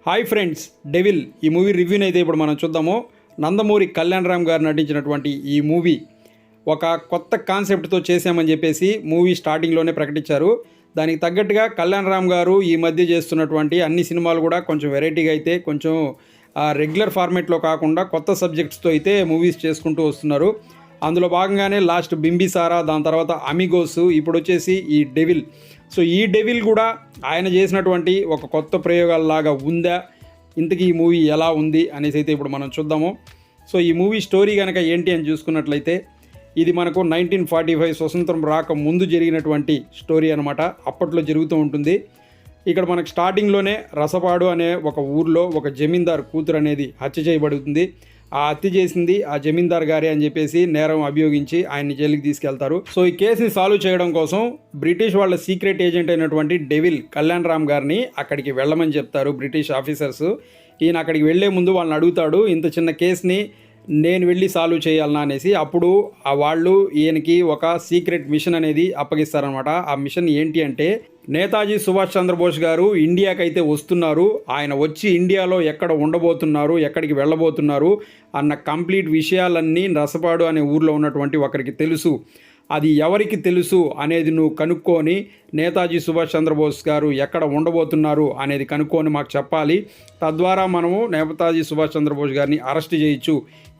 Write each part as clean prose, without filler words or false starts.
Hi friends, devil ఈ movie రివ్యూని అయితే ఇప్పుడు మనం చూద్దాము. నందమూరి కళ్యాణ్ రామ్ గారు నటించినటువంటి ఈ మూవీ ఒక కొత్త కాన్సెప్ట్తో చేశామని చెప్పేసి మూవీ స్టార్టింగ్లోనే ప్రకటించారు. దానికి తగ్గట్టుగా కళ్యాణ్ రామ్ గారు ఈ మధ్య చేస్తున్నటువంటి అన్ని సినిమాలు కూడా కొంచెం వెరైటీగా అయితే కొంచెం రెగ్యులర్ ఫార్మేట్లో కాకుండా కొత్త సబ్జెక్ట్స్తో అయితే మూవీస్ చేసుకుంటూ వస్తున్నారు. అందులో భాగంగానే లాస్ట్ బింబిసారా, దాని తర్వాత అమిగోస్, ఇప్పుడు వచ్చేసి ఈ డెవిల్. సో ఈ డెవిల్ కూడా ఆయన చేసినటువంటి ఒక కొత్త ప్రయోగాలలాగా ఉందా, ఇంతకీ ఈ మూవీ ఎలా ఉంది అనేసి అయితే ఇప్పుడు మనం చూద్దాము. సో ఈ మూవీ స్టోరీ కనుక ఏంటి అని చూసుకున్నట్లయితే ఇది మనకు 1945 స్వతంత్రం రాక ముందు జరిగినటువంటి స్టోరీ అనమాట. అప్పట్లో జరుగుతూ ఉంటుంది. ఇక్కడ మనకు స్టార్టింగ్లోనే రసపాడు అనే ఒక ఊర్లో ఒక జమీందార్ కూతురు అనేది హత్య చేయబడుతుంది. ఆ హత్య చేసింది ఆ జమీందార్ గారే అని చెప్పేసి నేరం అభియోగించి ఆయన్ని జైలుకి తీసుకెళ్తారు. సో ఈ కేసుని సాల్వ్ చేయడం కోసం బ్రిటిష్ వాళ్ళ సీక్రెట్ ఏజెంట్ అయినటువంటి డెవిల్ కళ్యాణ్ రామ్ గారిని అక్కడికి వెళ్ళమని చెప్తారు బ్రిటిష్ ఆఫీసర్స్. ఈయన అక్కడికి వెళ్లే ముందు వాళ్ళని అడుగుతాడు, ఇంత చిన్న కేసుని నేను వెళ్ళి సాల్వ్ చేయాలన్నా అనేసి. అప్పుడు వాళ్ళు ఈయనకి ఒక సీక్రెట్ మిషన్ అనేది అప్పగిస్తారనమాట. ఆ మిషన్ ఏంటి అంటే, నేతాజీ సుభాష్ చంద్రబోస్ గారు ఇండియాకి అయితే వస్తున్నారు, ఆయన వచ్చి ఇండియాలో ఎక్కడ ఉండబోతున్నారు, ఎక్కడికి వెళ్ళబోతున్నారు అన్న కంప్లీట్ విషయాలన్నీ రసపాడు అనే ఊర్లో ఉన్నటువంటి ఒకరికి తెలుసు. అది ఎవరికి తెలుసు అనేది నువ్వు కనుక్కొని నేతాజీ సుభాష్ చంద్రబోస్ గారు ఎక్కడ ఉండబోతున్నారు అనేది కనుక్కొని మాకు చెప్పాలి. తద్వారా మనము నేతాజీ సుభాష్ చంద్రబోస్ గారిని అరెస్ట్ చేయొచ్చు.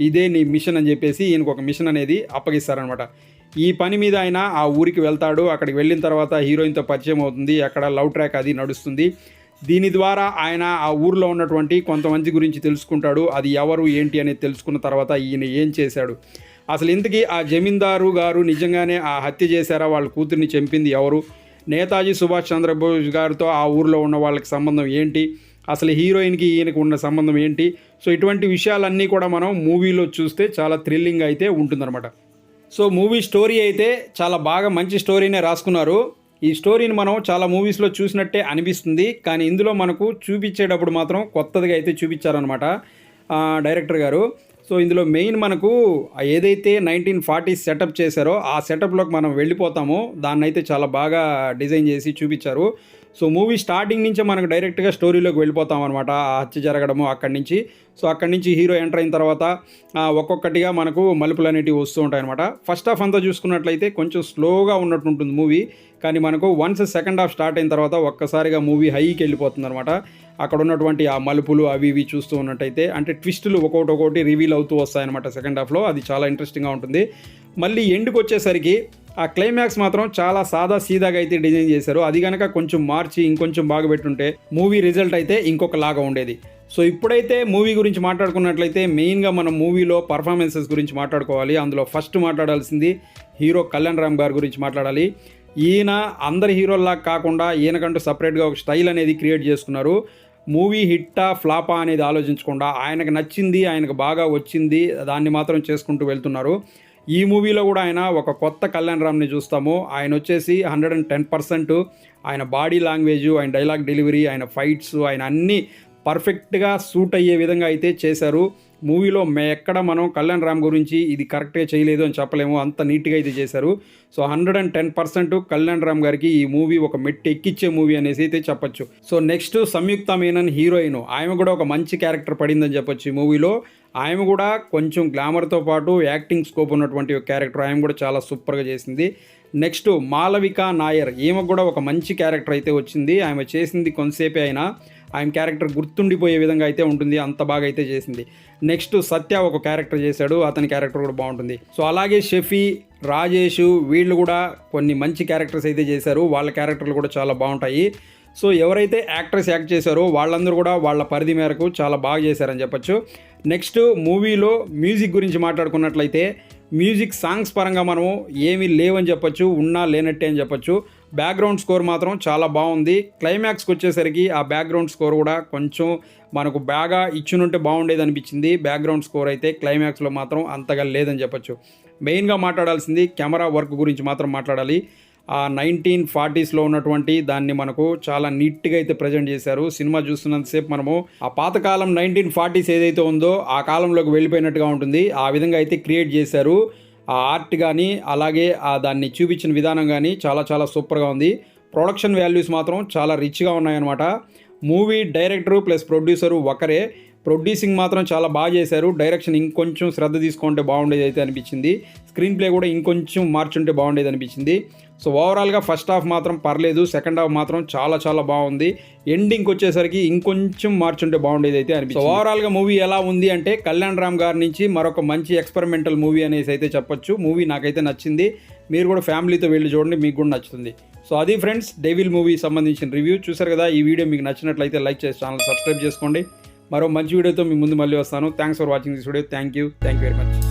ఇదే నీ మిషన్ అని చెప్పేసి ఈయనకు ఒక మిషన్ అనేది అప్పగిస్తారనమాట. ఈ పని మీద ఆయన ఆ ఊరికి వెళ్తాడు. అక్కడికి వెళ్ళిన తర్వాత హీరోయిన్తో పరిచయం అవుతుంది. అక్కడ లవ్ ట్రాక్ అది నడుస్తుంది. దీని ద్వారా ఆయన ఆ ఊర్లో ఉన్నటువంటి కొంతమంది గురించి తెలుసుకుంటాడు. అది ఎవరు ఏంటి అనేది తెలుసుకున్న తర్వాత ఈయన ఏం చేశాడు, అసలు ఇంతకీ ఆ జమీందారు గారు నిజంగానే ఆ హత్య చేశారా, వాళ్ళ కూతుర్ని చంపింది ఎవరు, నేతాజీ సుభాష్ చంద్రబోస్ గారితో ఆ ఊర్లో ఉన్న వాళ్ళకి సంబంధం ఏంటి, అసలు హీరోయిన్కి ఈయనకి ఉన్న సంబంధం ఏంటి. సో ఇటువంటి విషయాలన్నీ కూడా మనం మూవీలో చూస్తే చాలా థ్రిల్లింగ్ అయితే ఉంటుందన్నమాట. సో మూవీ స్టోరీ అయితే చాలా బాగా మంచి స్టోరీనే రాసుకున్నారు. ఈ స్టోరీని మనం చాలా మూవీస్లో చూసినట్టే అనిపిస్తుంది, కానీ ఇందులో మనకు చూపించేటప్పుడు మాత్రం కొత్తదిగా అయితే చూపించారనమాట డైరెక్టర్ గారు. సో ఇందులో మెయిన్ మనకు ఏదైతే 1940 సెటప్ చేశారో ఆ సెటప్లోకి మనం వెళ్ళిపోతామో దాన్ని అయితే చాలా బాగా డిజైన్ చేసి చూపించారు. సో మూవీ స్టార్టింగ్ నుంచే మనకు డైరెక్ట్గా స్టోరీలోకి వెళ్ళిపోతాం అనమాట. ఆ హత్య జరగడము అక్కడి నుంచి. సో అక్కడి నుంచి హీరో ఎంటర్ అయిన తర్వాత ఒక్కొక్కటిగా మనకు మలుపులు అనేటివి వస్తూ ఉంటాయి అనమాట. ఫస్ట్ హాఫ్ అంతా చూసుకున్నట్లయితే కొంచెం స్లోగా ఉన్నట్టు ఉంటుంది మూవీ, కానీ మనకు వన్స్ సెకండ్ హాఫ్ స్టార్ట్ అయిన తర్వాత ఒక్కసారిగా మూవీ హైకి వెళ్ళిపోతుంది అనమాట. అక్కడ ఉన్నటువంటి ఆ మలుపులు అవి ఇవి చూస్తూ ఉన్నట్టయితే అంటే ట్విస్టులు ఒక్కొక్కటి రివీల్ అవుతూ వస్తాయన్నమాట సెకండ్ హాఫ్లో. అది చాలా ఇంట్రెస్టింగ్గా ఉంటుంది. మళ్ళీ ఎండ్కి వచ్చేసరికి ఆ క్లైమాక్స్ మాత్రం చాలా సాదా సీదాగా అయితే డిజైన్ చేశారు. అది కనుక కొంచెం మార్చి ఇంకొంచెం బాగా పెట్టుంటే మూవీ రిజల్ట్ అయితే ఇంకొకలాగా ఉండేది. సో ఇప్పుడైతే మూవీ గురించి మాట్లాడుకున్నట్లయితే మెయిన్గా మనం మూవీలో పర్ఫార్మెన్సెస్ గురించి మాట్లాడుకోవాలి. అందులో ఫస్ట్ మాట్లాడాల్సింది హీరో కళ్యాణ్ రామ్ గారి గురించి మాట్లాడాలి. ఈయన అందరి హీరోల్లా కాకుండా ఈయనకంటూ సపరేట్గా ఒక స్టైల్ అనేది క్రియేట్ చేసుకున్నారు. మూవీ హిట్టా ఫ్లాపా అనేది ఆలోచించకుండా ఆయనకు నచ్చింది, ఆయనకు బాగా వచ్చింది దాన్ని మాత్రం చేసుకుంటూ వెళ్తున్నారు. ఈ మూవీలో కూడా ఆయన ఒక కొత్త కళ్యాణ్ రామ్ని చూస్తాము. ఆయన వచ్చేసి 110% ఆయన బాడీ లాంగ్వేజ్, ఆయన డైలాగ్ డెలివరీ, ఆయన ఫైట్స్, ఆయన అన్నీ పర్ఫెక్ట్గా సూట్ అయ్యే విధంగా అయితే చేశారు. మూవీలో ఎక్కడ మనం కళ్యాణ్ రామ్ గురించి ఇది కరెక్ట్గా చేయలేదు అని చెప్పలేము, అంత నీట్గా అయితే చేశారు. సో 110% కళ్యాణ్ రామ్ గారికి ఈ మూవీ ఒక మెట్టు ఎక్కిచ్చే మూవీ అనేసి అయితే చెప్పొచ్చు. సో నెక్స్ట్ సంయుక్త మీనన్ హీరోయిన్, ఆమె కూడా ఒక మంచి క్యారెక్టర్ పడిందని చెప్పొచ్చు ఈ మూవీలో. ఆమె కూడా కొంచెం గ్లామర్తో పాటు యాక్టింగ్ స్కోప్ ఉన్నటువంటి ఒక క్యారెక్టర్, ఆమె కూడా చాలా సూపర్గా చేసింది. నెక్స్ట్ మాలవిక నాయర్, ఈమె కూడా ఒక మంచి క్యారెక్టర్ అయితే వచ్చింది. ఆమె చేసింది కొంతసేపే అయినా ఆయన క్యారెక్టర్ గుర్తుండిపోయే విధంగా అయితే ఉంటుంది, అంత బాగా అయితే చేసింది. నెక్స్ట్ సత్య ఒక క్యారెక్టర్ చేశాడు, అతని క్యారెక్టర్ కూడా బాగుంటుంది. సో అలాగే షఫీ, రాజేష్ వీళ్ళు కూడా కొన్ని మంచి క్యారెక్టర్స్ అయితే చేశారు, వాళ్ళ క్యారెక్టర్లు కూడా చాలా బాగుంటాయి. సో ఎవరైతే యాక్టర్స్ యాక్ట్ చేశారో వాళ్ళందరూ కూడా వాళ్ళ పరిధి మేరకు చాలా బాగా చేశారని చెప్పొచ్చు. నెక్స్ట్ మూవీలో మ్యూజిక్ గురించి మాట్లాడుకున్నట్లయితే మ్యూజిక్ సాంగ్స్ పరంగా మనము ఏమీ లేవని చెప్పొచ్చు, ఉన్నా లేనట్టే అని చెప్పొచ్చు. బ్యాక్గ్రౌండ్ స్కోర్ మాత్రం చాలా బాగుంది. క్లైమాక్స్కి వచ్చేసరికి ఆ బ్యాక్గ్రౌండ్ స్కోర్ కూడా కొంచెం మనకు బాగా ఇచ్చినుంటే బాగుండేది అనిపించింది. బ్యాక్గ్రౌండ్ స్కోర్ అయితే క్లైమాక్స్లో మాత్రం అంతగా లేదని చెప్పొచ్చు. మెయిన్గా మాట్లాడాల్సింది కెమెరా వర్క్ గురించి మాత్రం మాట్లాడాలి. ఆ 1940sలో ఉన్నటువంటి దాన్ని మనకు చాలా నీట్గా అయితే ప్రజెంట్ చేశారు. సినిమా చూస్తున్నంతసేపు మనము ఆ పాతకాలం 1940s ఏదైతే ఉందో ఆ కాలంలోకి వెళ్ళిపోయినట్టుగా ఉంటుంది. ఆ విధంగా అయితే క్రియేట్ చేశారు. ఆ ఆర్ట్ కానీ అలాగే దాన్ని చూపించిన విధానం కానీ చాలా చాలా సూపర్గా ఉంది. ప్రొడక్షన్ వాల్యూస్ మాత్రం చాలా రిచ్గా ఉన్నాయన్నమాట. మూవీ డైరెక్టరు ప్లస్ ప్రొడ్యూసరు ఒకరే. ప్రొడ్యూసింగ్ మాత్రం చాలా బాగా చేశారు. డైరెక్షన్ ఇంకొంచెం శ్రద్ధ తీసుకుంటే బాగుండేది అయితే అనిపించింది. స్క్రీన్ ప్లే కూడా ఇంకొంచెం మార్చుంటే బాగుండేది అనిపించింది. సో ఓవరాల్గా ఫస్ట్ హాఫ్ మాత్రం పర్లేదు, సెకండ్ హాఫ్ మాత్రం చాలా చాలా బాగుంది. ఎండింగ్కి వచ్చేసరికి ఇంకొంచెం మార్చుంటే బాగుండేది అయితే అనిపించింది. సో ఓవరాల్గా మూవీ ఎలా ఉంది అంటే కళ్యాణ్ రామ్ గారి నుంచి మరొక మంచి ఎక్స్పెరిమెంటల్ మూవీ అనేసి అయితే చెప్పొచ్చు. మూవీ నాకైతే నచ్చింది. మీరు కూడా ఫ్యామిలీతో వెళ్ళి చూడండి, మీకు కూడా నచ్చుతుంది. సో అది ఫ్రెండ్స్ డెవిల్ మూవీ సంబంధించిన రివ్యూ. చూసారు కదా, ఈ వీడియో మీకు నచ్చినట్లయితే లైక్ చేసి ఛానల్ సబ్స్క్రైబ్ చేసుకోండి. మరో మంచి వీడియోతో మీ ముందు మళ్ళీ వస్తాను. Thanks for watching this video. Thank you very much.